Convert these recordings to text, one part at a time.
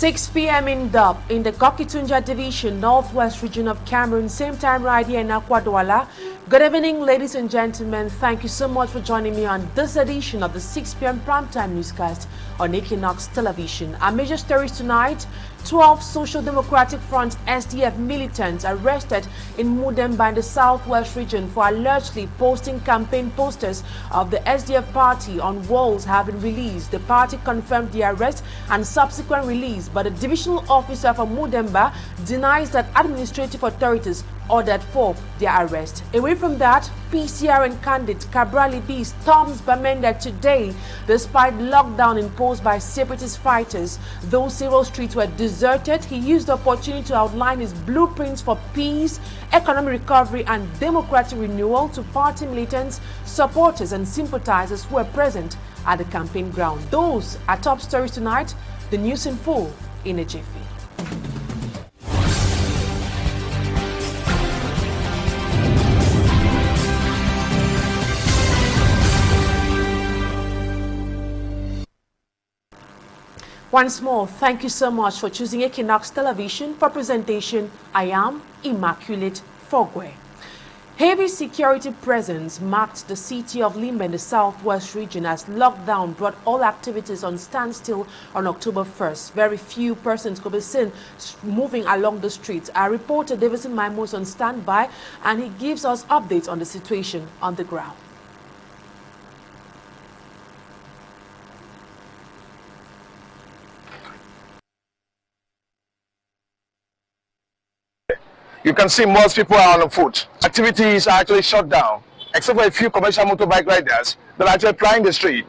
6 p.m. in Dub, in the Gokitunja Division, Northwest region of Cameroon, same time right here in Akwadwala. Good evening, ladies and gentlemen. Thank you so much for joining me on this edition of the 6 p.m. primetime newscast on Equinoxe television. Our major stories tonight: 12 Social Democratic Front SDF militants arrested in Munda in the Southwest region for allegedly posting campaign posters of the SDF party on walls have been released. The party confirmed the arrest and subsequent release, but the divisional officer for Munda denies that administrative authorities ordered for their arrest. Away from that, PCR and candidate Cabral B storms Bamenda today despite lockdown imposed by separatist fighters. Though several streets were deserted, he used the opportunity to outline his blueprints for peace, economic recovery and democratic renewal to party militants, supporters and sympathizers who were present at the campaign ground. Those are top stories tonight. The news in full in a jiffy. Once more, thank you so much for choosing Equinoxe television. For presentation, I am Immaculate Fogwe. Heavy security presence marked the city of Limbe in the southwest region as lockdown brought all activities on standstill on October 1st. Very few persons could be seen moving along the streets. Our reporter Davison Maimo is on standby and he gives us updates on the situation on the ground. You can see most people are on foot. Activities are actually shut down, except for a few commercial motorbike riders that are actually plying the street.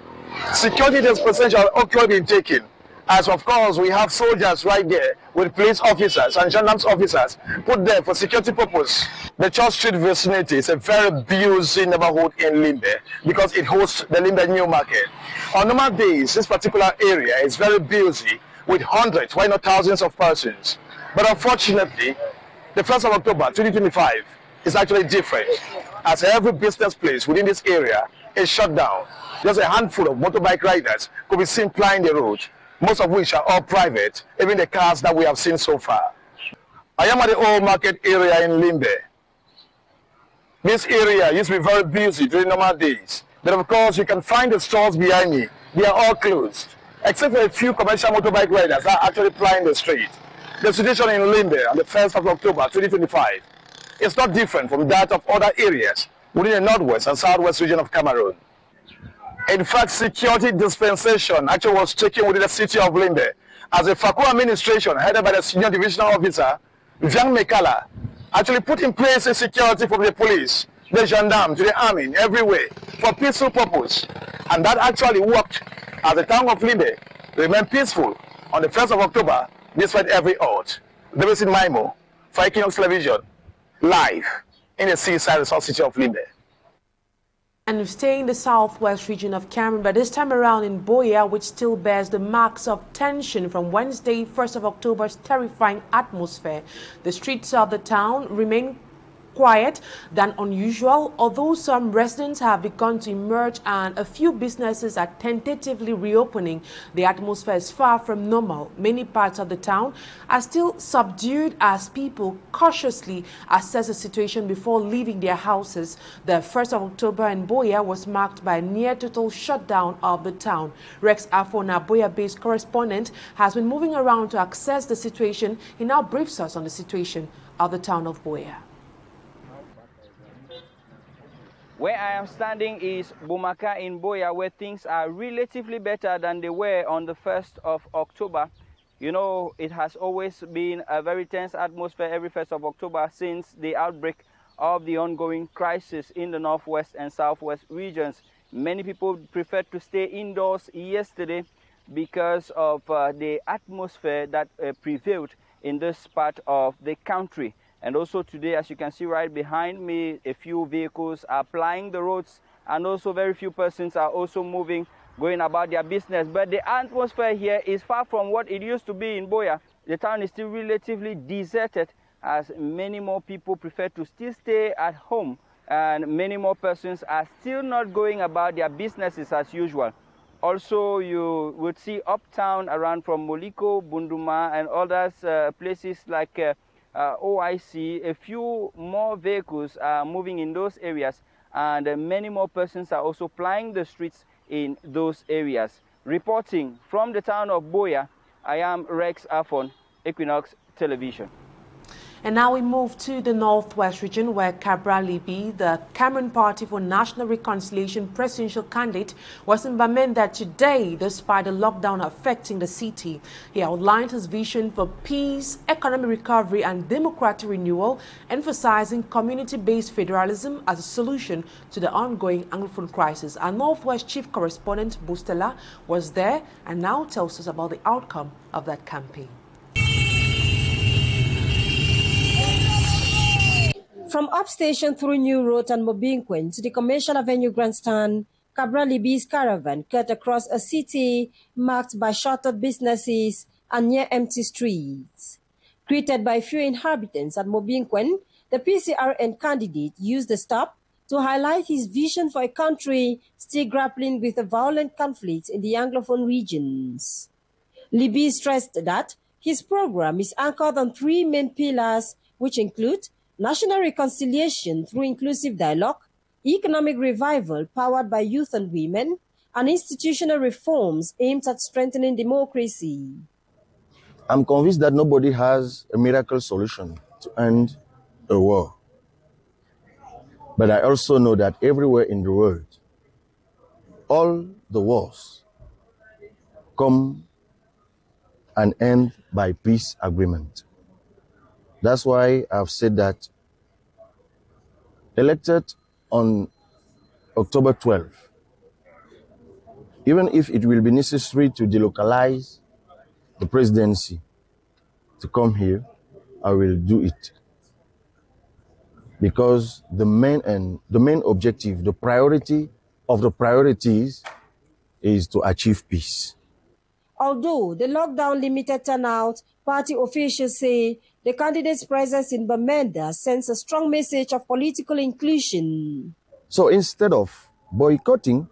Security dispensation are being taken, as of course we have soldiers right there with police officers and gendarmes officers put there for security purpose. The Church Street vicinity is a very busy neighborhood in Limbe because it hosts the Limbe New Market. On normal days, this particular area is very busy with hundreds, why not thousands of persons. But unfortunately, the 1st of October 2025 is actually different, as every business place within this area is shut down. Just a handful of motorbike riders could be seen plying the road, most of which are all private, even the cars that we have seen so far. I am at the old market area in Limbe. This area used to be very busy during normal days, but of course you can find the stores behind me. They are all closed, except for a few commercial motorbike riders that are actually plying the street. The situation in Limbe on the 1st of October 2025 is not different from that of other areas within the northwest and southwest region of Cameroon. In fact, security dispensation actually was taken within the city of Limbe as the Faku administration, headed by the senior divisional officer, Vian Mekala, actually put in place a security from the police, the gendarmes, to the army, everywhere, for peaceful purpose. And that actually worked as the town of Limbe remained peaceful on the 1st of October despite every odds. Davison Maimo for Equinoxe television, live in the seaside resort city of Limbe. And staying in the southwest region of Cameroon, but this time around in Buea, which still bears the marks of tension from Wednesday, 1st of October's terrifying atmosphere. The streets of the town remain quiet than unusual, although some residents have begun to emerge and a few businesses are tentatively reopening. The atmosphere is far from normal. Many parts of the town are still subdued as people cautiously assess the situation before leaving their houses. The 1st of October in Buea was marked by a near total shutdown of the town. Rex Afona, Buea-based correspondent, has been moving around to assess the situation. He now briefs us on the situation of the town of Buea. Where I am standing is Bumaka in Buea, where things are relatively better than they were on the 1st of October. You know, it has always been a very tense atmosphere every 1st of October since the outbreak of the ongoing crisis in the northwest and southwest regions. Many people preferred to stay indoors yesterday because of the atmosphere that prevailed in this part of the country. And also today, as you can see right behind me, a few vehicles are plying the roads and also very few persons are also moving, going about their business. But the atmosphere here is far from what it used to be in Buea. The town is still relatively deserted as many more people prefer to still stay at home and many more persons are still not going about their businesses as usual. Also, you would see uptown around from Moliko, Bunduma, and others places like OIC. A few more vehicles are moving in those areas, and many more persons are also plying the streets in those areas. Reporting from the town of Buea, I am Rex Afon, Equinoxe Television. And now we move to the northwest region where Limbe, the Cameroon Party for National Reconciliation presidential candidate, was in Bamenda today despite the lockdown affecting the city. He outlined his vision for peace, economic recovery and democratic renewal, emphasizing community-based federalism as a solution to the ongoing Anglophone crisis. Our Northwest Chief Correspondent Bustela was there and now tells us about the outcome of that campaign. From Upstation through New Road and Mobinquen to the Commercial Avenue Grandstand, Limbe's caravan cut across a city marked by shuttered businesses and near-empty streets. Greeted by few inhabitants at Mobinquen, the PCRN candidate used the stop to highlight his vision for a country still grappling with the violent conflicts in the Anglophone regions. Limbe stressed that his program is anchored on three main pillars, which include national reconciliation through inclusive dialogue, economic revival powered by youth and women, and institutional reforms aimed at strengthening democracy. I'm convinced that nobody has a miracle solution to end a war. But I also know that everywhere in the world, all the wars come and end by peace agreement. That's why I've said that elected on October 12th, even if it will be necessary to delocalize the presidency to come here, I will do it. Because the main objective, the priority of the priorities is to achieve peace. Although the lockdown limited turnout, party officials say the candidate's presence in Bamenda sends a strong message of political inclusion. So instead of boycotting,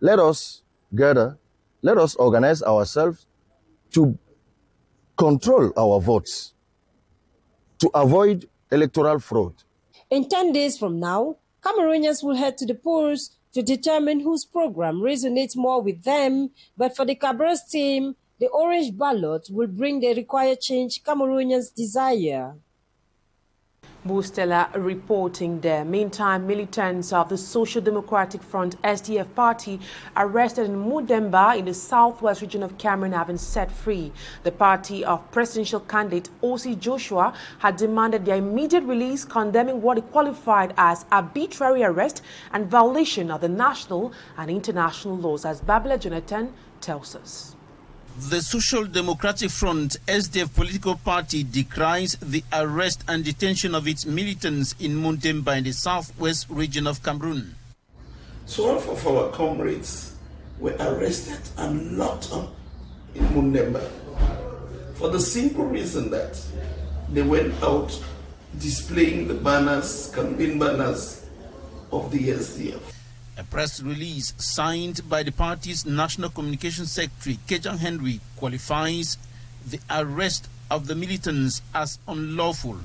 let us gather, let us organize ourselves to control our votes, to avoid electoral fraud. In 10 days from now, Cameroonians will head to the polls to determine whose program resonates more with them, but for the Cabre's team, the orange ballot will bring the required change Cameroonians desire. Bustela reporting there. Meantime, militants of the Social Democratic Front SDF party arrested in Munda in the southwest region of Cameroon have been set free. The party of presidential candidate O.C. Joshua had demanded their immediate release, condemning what it qualified as arbitrary arrest and violation of the national and international laws, as Babla Jonathan tells us. The Social Democratic Front SDF political party decries the arrest and detention of its militants in Munda in the southwest region of Cameroon. 12 of our comrades were arrested and locked up in Munda for the simple reason that they went out displaying the banners, campaign banners of the SDF. A press release signed by the party's National Communications Secretary, Kejang Henry, qualifies the arrest of the militants as unlawful.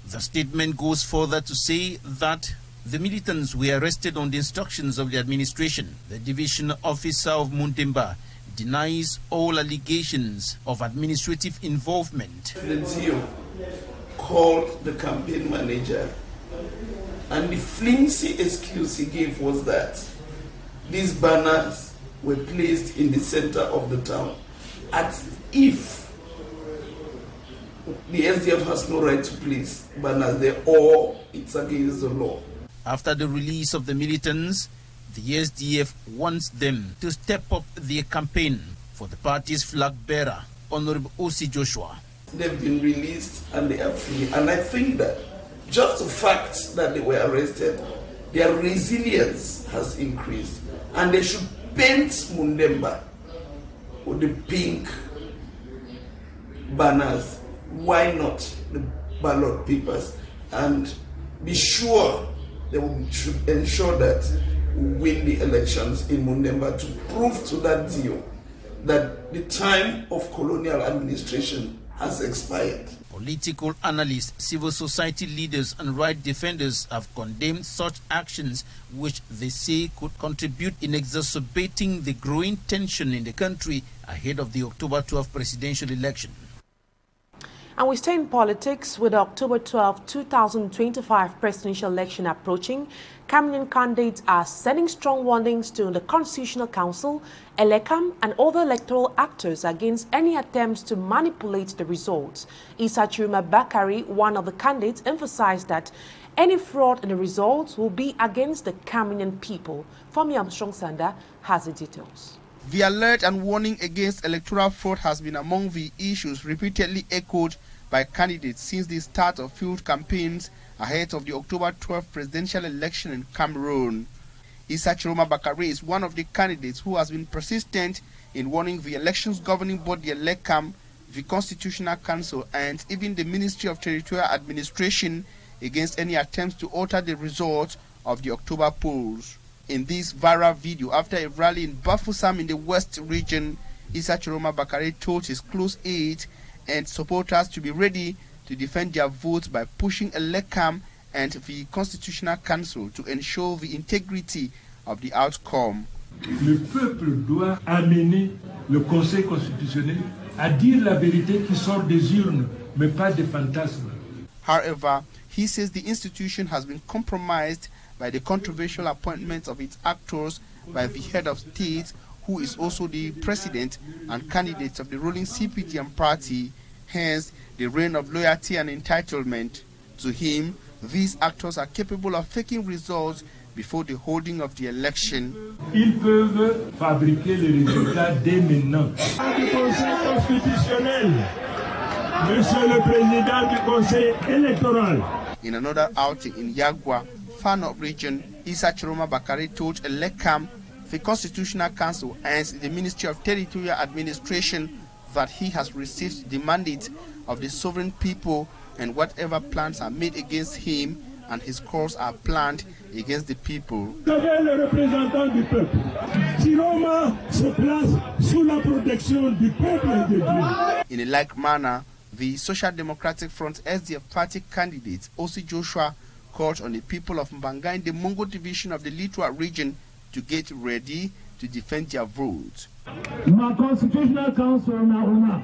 The statement goes further to say that the militants were arrested on the instructions of the administration. The division officer of Munda denies all allegations of administrative involvement. The CEO called the campaign manager, and the flimsy excuse he gave was that these banners were placed in the center of the town, as if the SDF has no right to place banners there or it's against the law. After the release of the militants, the SDF wants them to step up their campaign for the party's flag bearer, Honorable O.C. Joshua. They've been released and they are free, and I think that just the fact that they were arrested, their resilience has increased, and they should paint Munda with the pink banners. Why not the ballot papers? And be sure they should ensure that win the elections in Munda to prove to that deal that the time of colonial administration has expired. Political analysts, civil society leaders and right defenders have condemned such actions, which they say could contribute in exacerbating the growing tension in the country ahead of the October 12 presidential election. And we stay in politics with the October 12, 2025 presidential election approaching. Cameroonian candidates are sending strong warnings to the Constitutional Council, Electoral, and other electoral actors against any attempts to manipulate the results. Issa Chiroma Bakari, one of the candidates, emphasized that any fraud in the results will be against the Cameroonian people. Femi Armstrong Sanda has the details. The alert and warning against electoral fraud has been among the issues repeatedly echoed by candidates since the start of field campaigns ahead of the October 12 presidential election in Cameroon. Issa Chiroma Bakari is one of the candidates who has been persistent in warning the elections governing body Electoral, the Constitutional Council, and even the Ministry of Territorial Administration against any attempts to alter the results of the October polls. In this viral video, after a rally in Bafoussam in the West region, Issa Chiroma Bakari told his close aides and supporters to be ready to defend their votes by pushing Electoral and the Constitutional Council to ensure the integrity of the outcome. Le peuple doit amener le Conseil constitutionnel à dire la vérité qui sort des urnes, mais pas des fantasmes. However, he says the institution has been compromised by the controversial appointments of its actors by the head of state, who is also the president and candidate of the ruling CPDM party, hence the reign of loyalty and entitlement. To him, these actors are capable of faking results before the holding of the election. Ils peuvent fabriquer les résultats dès maintenant. Du Conseil constitutionnel, Monsieur le Président du Conseil électoral. In another outing in Yagwa, Far North region, Issa Chiroma Bakari told Electoral, the Constitutional Council, and the Ministry of Territorial Administration that he has received the mandate of the sovereign people, and whatever plans are made against him and his cause are planned against the people. In a like manner, the Social Democratic Front SDF party candidate Osi Joshua called on the people of Mbanga in the Mongo division of the Littoral region to get ready to defend their vote. Ma Constitutional Council na una,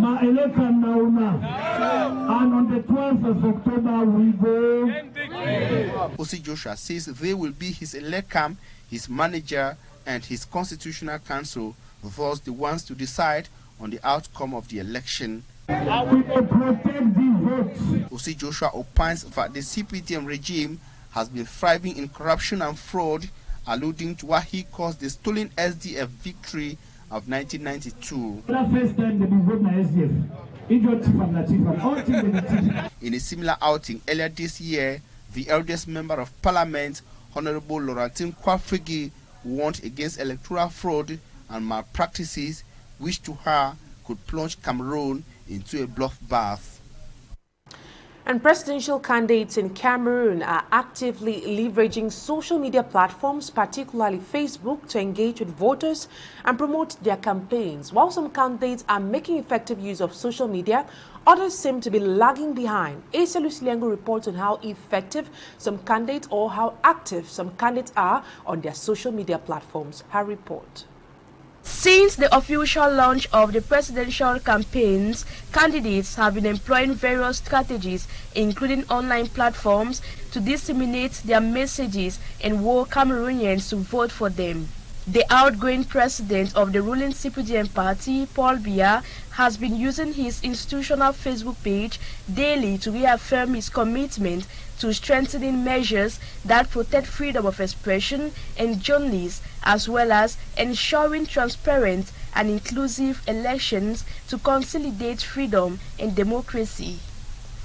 ma Electoral na una, and on the 12th of October we go. Osi Joshua says they will be his Electoral, his manager, and his Constitutional Council, thus the ones to decide on the outcome of the election. We will protect the votes. Osi Joshua opines that the CPDM regime has been thriving in corruption and fraud, alluding to what he calls the stolen SDF victory of 1992. In a similar outing earlier this year, the eldest member of parliament, Honorable Laurentine Kwafrigi, warned against electoral fraud and malpractices, which to her could plunge Cameroon into a bloodbath. And presidential candidates in Cameroon are actively leveraging social media platforms, particularly Facebook, to engage with voters and promote their campaigns. While some candidates are making effective use of social media, others seem to be lagging behind. Asa Lucilengo reports on how effective some candidates or how active some candidates are on their social media platforms. Her report. Since the official launch of the presidential campaigns, candidates have been employing various strategies, including online platforms, to disseminate their messages and woo Cameroonians to vote for them. The outgoing president of the ruling CPDM party, Paul Buea, has been using his institutional Facebook page daily to reaffirm his commitment to strengthening measures that protect freedom of expression and journalists, as well as ensuring transparent and inclusive elections to consolidate freedom and democracy.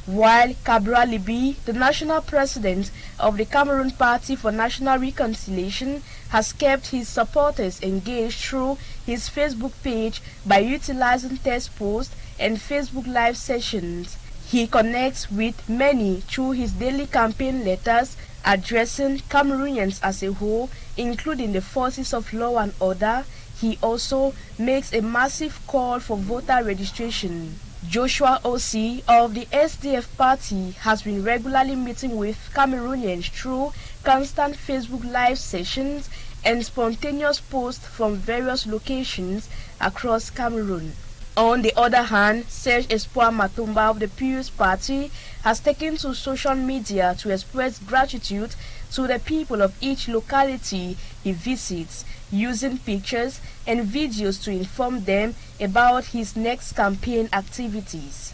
While Colbert, the national president of the Cameroon Party for National Reconciliation, has kept his supporters engaged through his Facebook page by utilizing test posts and Facebook live sessions. He connects with many through his daily campaign letters Addressing Cameroonians as a whole, including the forces of law and order, he also makes a massive call for voter registration. Joshua Osi of the SDF party has been regularly meeting with Cameroonians through constant Facebook live sessions and spontaneous posts from various locations across Cameroon. On the other hand, Serge Espoir Matumba of the Pius Party has taken to social media to express gratitude to the people of each locality he visits, using pictures and videos to inform them about his next campaign activities.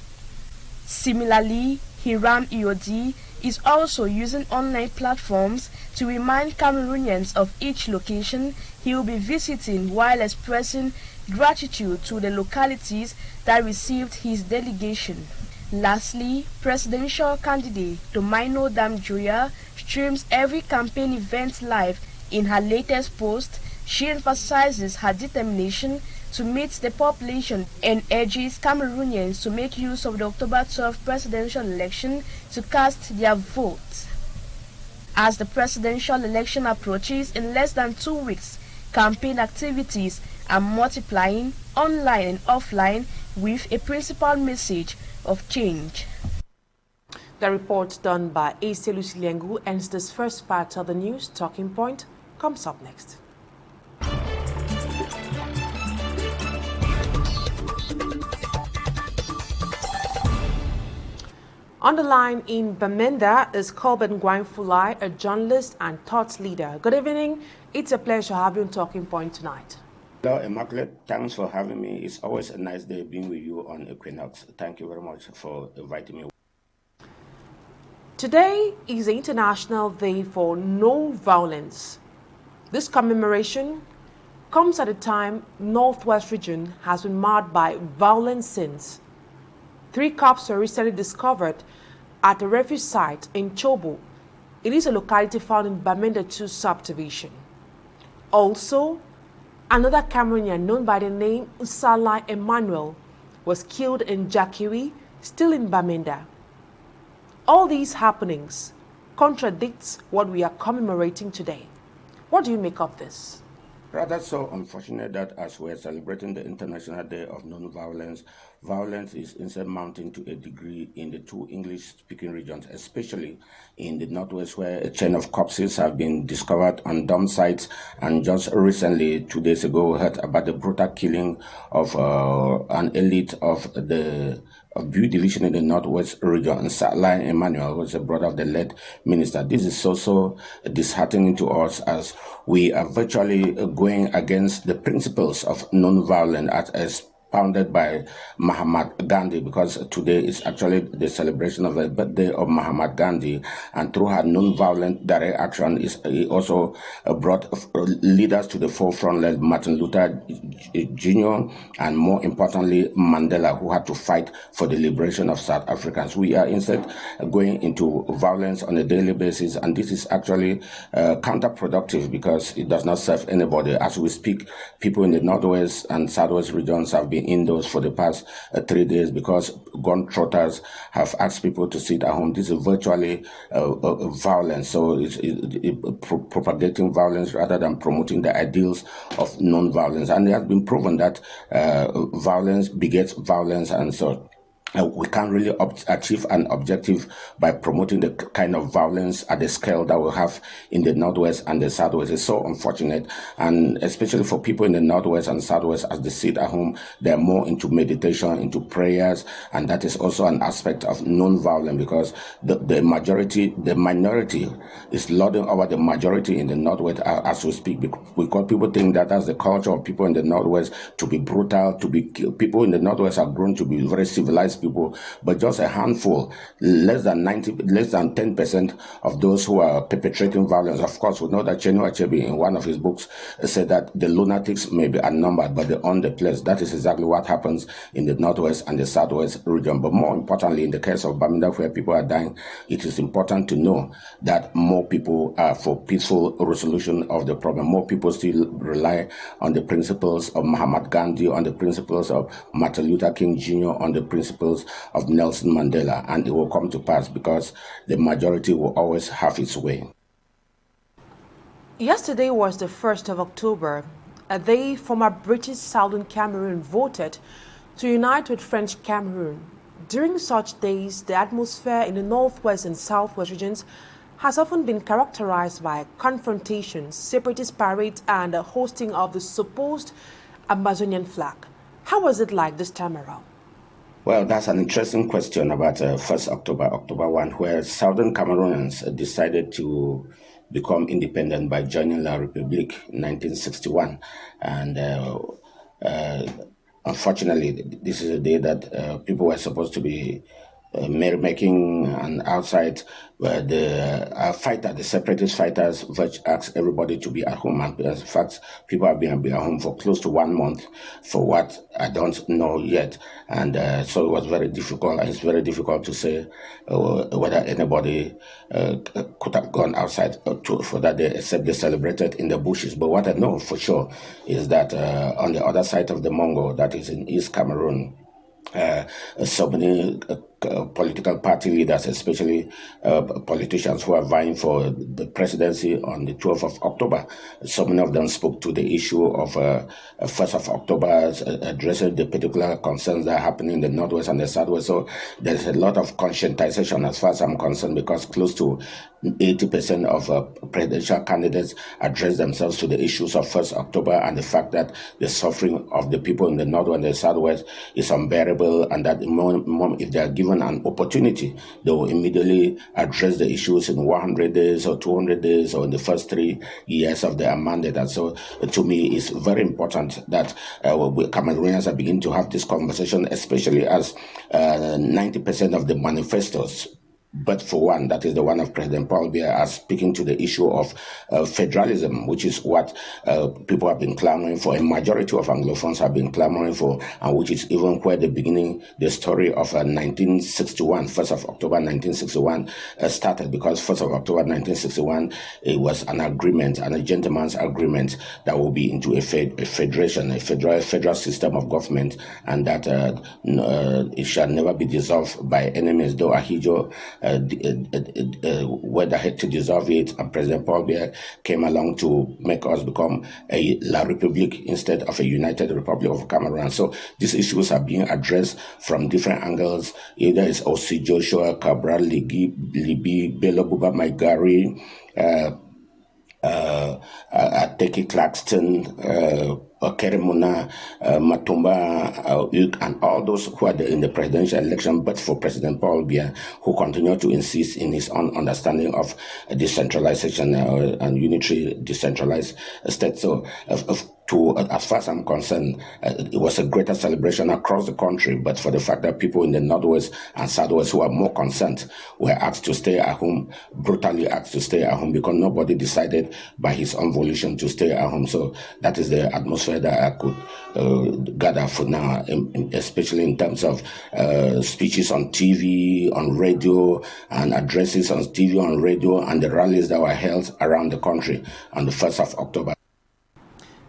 Similarly, Hiram Iodi is also using online platforms to remind Cameroonians of each location he will be visiting while expressing gratitude to the localities that received his delegation. Lastly, presidential candidate Domaino Damjoya streams every campaign event live. In her latest post, she emphasizes her determination to meet the population and urges Cameroonians to make use of the October 12 presidential election to cast their vote. As the presidential election approaches in less than 2 weeks, campaign activities are multiplying online and offline with a principal message of change. The report done by A.C. Lucilengu ends this first part of the news. Talking Point comes up next. On the line in Bamenda is Colbert Gwain Fulai, a journalist and thought leader. Good evening. It's a pleasure having Talking Point tonight. Hello, Immaculate. Thanks for having me. It's always a nice day being with you on Equinoxe. Thank you very much for inviting me. Today is the International Day for No Violence. This commemoration comes at a time Northwest region has been marred by violence since. 3 corpses were recently discovered at a refuge site in Chobo. It is a locality found in Bamenda 2 subdivision. Also, another Cameroonian known by the name Fulai Emmanuel was killed in Jakiri, still in Bamenda. All these happenings contradicts what we are commemorating today. What do you make of this? That's so unfortunate that as we're celebrating the International Day of Non-Violence, violence is instead mounting to a degree in the 2 English-speaking regions, especially in the Northwest, where a chain of corpses have been discovered on dump sites. And just recently, 2 days ago, we heard about the brutal killing of an elite of the Buea division in the Northwest region, and Fulai Emmanuel was a brother of the late minister. This is also disheartening to us as we are virtually going against the principles of non-violence as founded by Mahatma Gandhi, because today is actually the celebration of the birthday of Mahatma Gandhi, and through her non-violent direct action, he also brought leaders to the forefront like Martin Luther Jr. and more importantly Mandela, who had to fight for the liberation of South Africans. We are instead going into violence on a daily basis, and this is actually counterproductive because it does not serve anybody. As we speak, people in the Northwest and Southwest regions have been indoors for the past 3 days because gun trotters have asked people to sit at home. This is virtually violence, so it's propagating violence rather than promoting the ideals of non-violence. And it has been proven that violence begets violence, and so we can't really achieve an objective by promoting the kind of violence at the scale that we have in the Northwest and the Southwest. It's so unfortunate, and especially for people in the Northwest and Southwest, as they sit at home, they're more into meditation, into prayers, and that is also an aspect of non-violence, because the minority is lording over the majority in the Northwest as we speak, because people think that that's the culture of people in the Northwest, to be brutal, to be people in the Northwest are grown to be very civilized people, but just a handful, less than 10% of those who are perpetrating violence. Of course, we know that Chenua Achebe in one of his books said that the lunatics may be outnumbered, but they're on the place. That is exactly what happens in the Northwest and the Southwest region. But more importantly, in the case of Bamenda, where people are dying, it is important to know that more people are for peaceful resolution of the problem. More people still rely on the principles of Mahatma Gandhi, on the principles of Martin Luther King Jr., on the principles of Nelson Mandela, and it will come to pass because the majority will always have its way. Yesterday was the 1st of October, a day former British Southern Cameroon voted to unite with French Cameroon. During such days, the atmosphere in the northwest and southwest regions has often been characterized by confrontations, separatist parades, and the hosting of the supposed Amazonian flag. How was it like this time around? Well, that's an interesting question about 1st October 1, where Southern Cameroonians decided to become independent by joining La République in 1961. And unfortunately, this is a day that people were supposed to be merrymaking, and outside the separatist fighters asked everybody to be at home. And in fact, people have been at home for close to 1 month, for what I don't know yet. And so it was very difficult. It's very difficult to say whether anybody could have gone outside for that day, except they celebrated in the bushes. But what I know for sure is that on the other side of the Mongo, that is in East Cameroon, so many political party leaders, especially politicians who are vying for the presidency on the 12th of October. So many of them spoke to the issue of 1st of October, addressing the particular concerns that are happening in the Northwest and the Southwest. So there's a lot of conscientization as far as I'm concerned, because close to 80% of presidential candidates address themselves to the issues of 1st October and the fact that the suffering of the people in the Northwest and the Southwest is unbearable, and that if they are given an opportunity, they will immediately address the issues in 100 days or 200 days or in the first 3 years of their mandate. And so to me, it's very important that Cameroonians are beginning to have this conversation, especially as 90% of the manifestos, but for one, that is the one of President Paul Biya, are speaking to the issue of federalism, which is what people have been clamoring for. A majority of Anglophones have been clamoring for, and which is even where the story of 1961, 1st of October 1961 started, because 1st of October 1961, it was an agreement, and a gentleman's agreement that will be into a federation, a federal system of government, and that it shall never be dissolved by enemies, though Ahijo went ahead to dissolve it, and President Paul Biya came along to make us become a La République instead of a United Republic of Cameroon. So these issues are being addressed from different angles. Either it's Osi Joshua, Cabral, Libi, Bello Buba Maigari, Ateki Claxton, Keremuna, Matumba, and all those who are in the presidential election, but for President Paul Biya, who continue to insist in his own understanding of decentralization and unitary decentralized state. So as far as I'm concerned, it was a greater celebration across the country, but for the fact that people in the Northwest and Southwest who are more concerned were asked to stay at home, brutally asked to stay at home, because nobody decided by his own volition to stay at home. So that is the atmosphere that I could gather for now, especially in terms of speeches on TV, on radio, and addresses on TV, on radio, and the rallies that were held around the country on the 1st of October.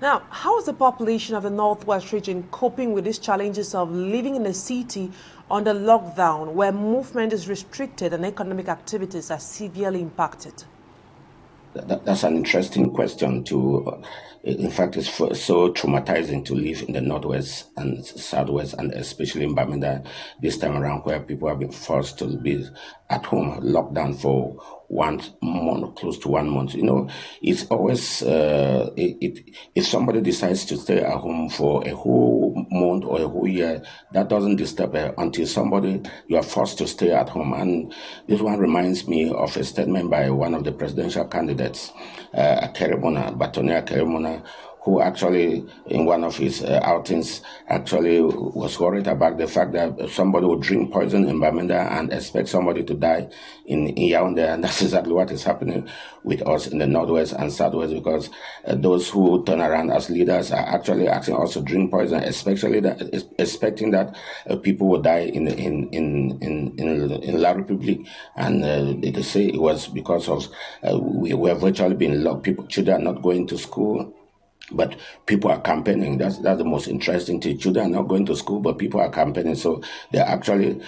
Now, how is the population of the Northwest region coping with these challenges of living in a city under lockdown, where movement is restricted and economic activities are severely impacted? That's an interesting question. In fact, it's so traumatizing to live in the Northwest and Southwest, and especially in Bamenda this time around, where people have been forced to be at home, locked down for 1 month, close to 1 month. You know, it's always, if somebody decides to stay at home for a whole month or a whole year, that doesn't disturb her until you are forced to stay at home. And this one reminds me of a statement by one of the presidential candidates, Batonia Keremona, who actually, in one of his outings, actually was worried about the fact that somebody would drink poison in Bamenda and expect somebody to die in Yaoundé. And that's exactly what is happening with us in the Northwest and Southwest, because those who turn around as leaders are actually asking us to drink poison, especially expecting that people will die in La République. And they say it was because of we were virtually being locked. Children are not going to school. But people are campaigning. That's the most interesting thing. Children are not going to school, but people are campaigning. So they're actually,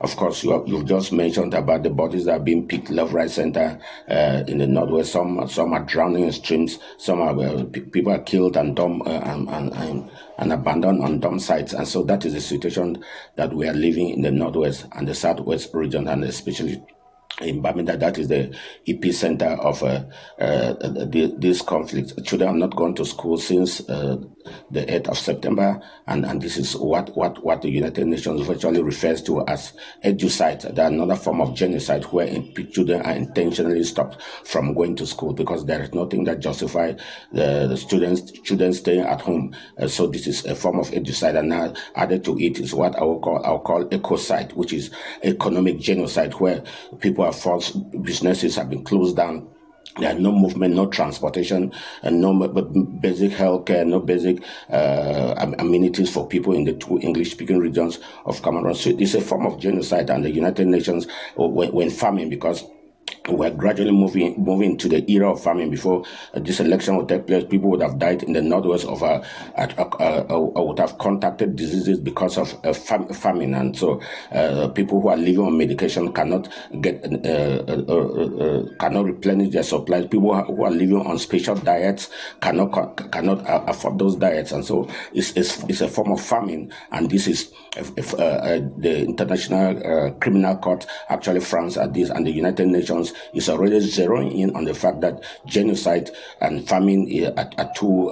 of course, you've just mentioned about the bodies that are being picked left, right, center in the Northwest. Some are drowning in streams. Some are people are killed and dumb and abandoned on dump sites. And so that is the situation that we are living in the Northwest and the Southwest region, and especially in Bamenda. That is the epicenter of this conflict. Children have not gone to school since the 8th of September, and this is what the United Nations virtually refers to as educide, another form of genocide, where children are intentionally stopped from going to school because there is nothing that justifies the students staying at home. So this is a form of educide, and now added to it is what I'll call ecocide, which is economic genocide, where people are forced, businesses have been closed down. There's no movement, no transportation, and no basic healthcare, no basic amenities for people in the two English-speaking regions of Cameroon. So it's a form of genocide, and the United Nations, when famine, because we're gradually moving to the era of famine. Before this election would take place, people would have died in the Northwest of would have contacted diseases because of famine, and so people who are living on medication cannot replenish their supplies. People who are living on special diets cannot afford those diets, and so it's a form of famine. And this is the International Criminal Court actually frowns at this, and the United Nations is already zeroing in on the fact that genocide and famine are two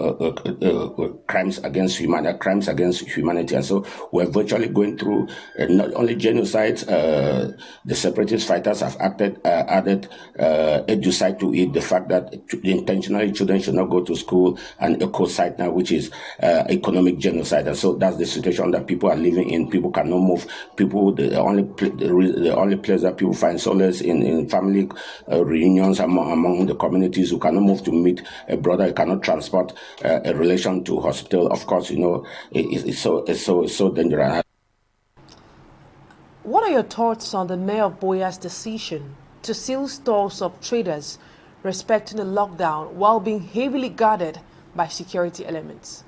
crimes against humanity. And so we're virtually going through not only genocides. The separatist fighters have added ecocide to it, the fact that intentionally children should not go to school, and ecocide now, which is economic genocide. And so that's the situation that people are living in. People cannot move. People, the only place that people find solace in family reunions among the communities. Who cannot move to meet a brother, you cannot transport a relation to hospital. Of course, it's so dangerous. What are your thoughts on the mayor of Buea's decision to seal stores of traders respecting the lockdown while being heavily guarded by security elements?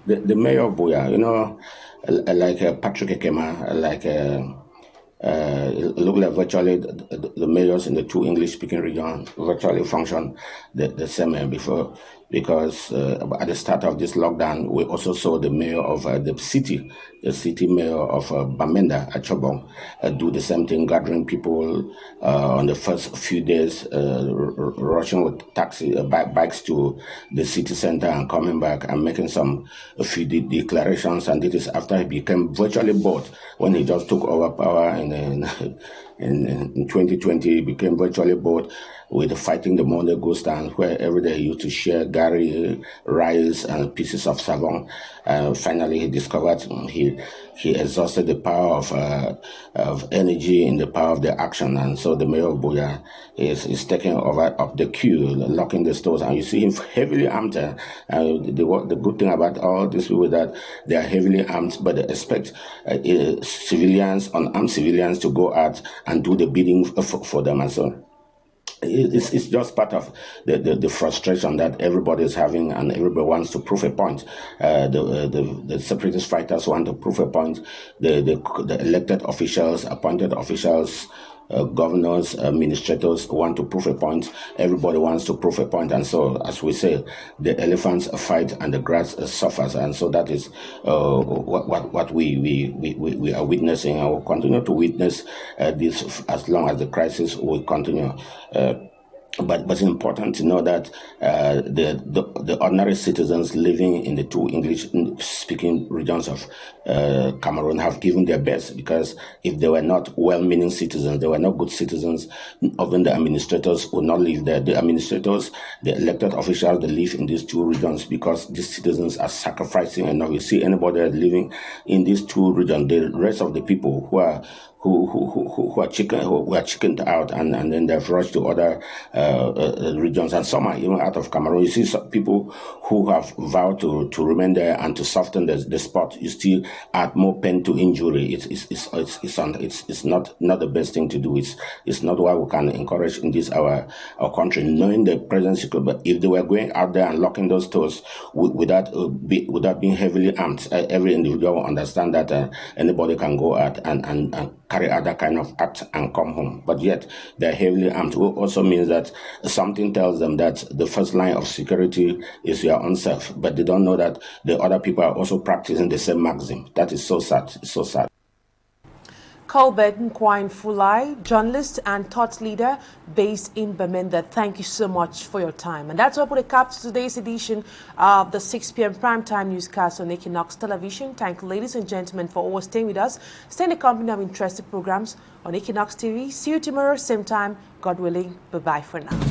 The mayor of Buea, like Patrick Ekema, look like virtually the mayors in the two English-speaking regions virtually function the same way before, because at the start of this lockdown, we also saw the mayor of the city mayor of Bamenda, Achobong, do the same thing, gathering people on the first few days, rushing with bikes to the city center and coming back and making a few declarations. And it is after he became virtually bored when he just took over power in 2020. He became virtually bored with fighting the Monday ghost town, where every day he used to share gari, rice, and pieces of savon. Finally, he discovered he exhausted the power of energy in the power of the action, and so the mayor of Buea is taking over up the queue, locking the stores, and you see him heavily armed. The good thing about all these people is that they are heavily armed, but they expect unarmed civilians to go out and do the bidding for them, and so. It's just part of the frustration that everybody is having, and everybody wants to prove a point. The separatist fighters want to prove a point. The elected officials, appointed officials, governors, administrators want to prove a point. Everybody wants to prove a point, and so, as we say, the elephants fight and the grass suffers, and so that is what we are witnessing, and will continue to witness this as long as the crisis will continue. But it's important to know that the ordinary citizens living in the two English-speaking regions of Cameroon have given their best, because if they were not well-meaning citizens, they were not good citizens, even the administrators would not live there. The administrators, the elected officials, they live in these two regions because these citizens are sacrificing enough. You see anybody living in these two regions, the rest of the people who are chickened out, and then they've rushed to other regions, and some are even out of Cameroon. You see some people who have vowed to remain there and to soften the spot. You still add more pain to injury. It's not the best thing to do. It's not what we can encourage in this our country. Knowing the presence, but if they were going out there and locking those doors without being heavily armed, every individual will understand that anybody can go out and carry out that kind of act and come home. But yet they're heavily armed. It also means that something tells them that the first line of security is your own self, but they don't know that the other people are also practicing the same maxim. That is so sad. It's so sad. Colbert Gwain Fulai, journalist and thought leader based in Bamenda. Thank you so much for your time. And that's what put a cap to today's edition of the 6 p.m. primetime newscast on Equinoxe Television. Thank you, ladies and gentlemen, for always staying with us. Stay in the company of interesting programs on Equinoxe TV. See you tomorrow, same time, God willing. Bye-bye for now.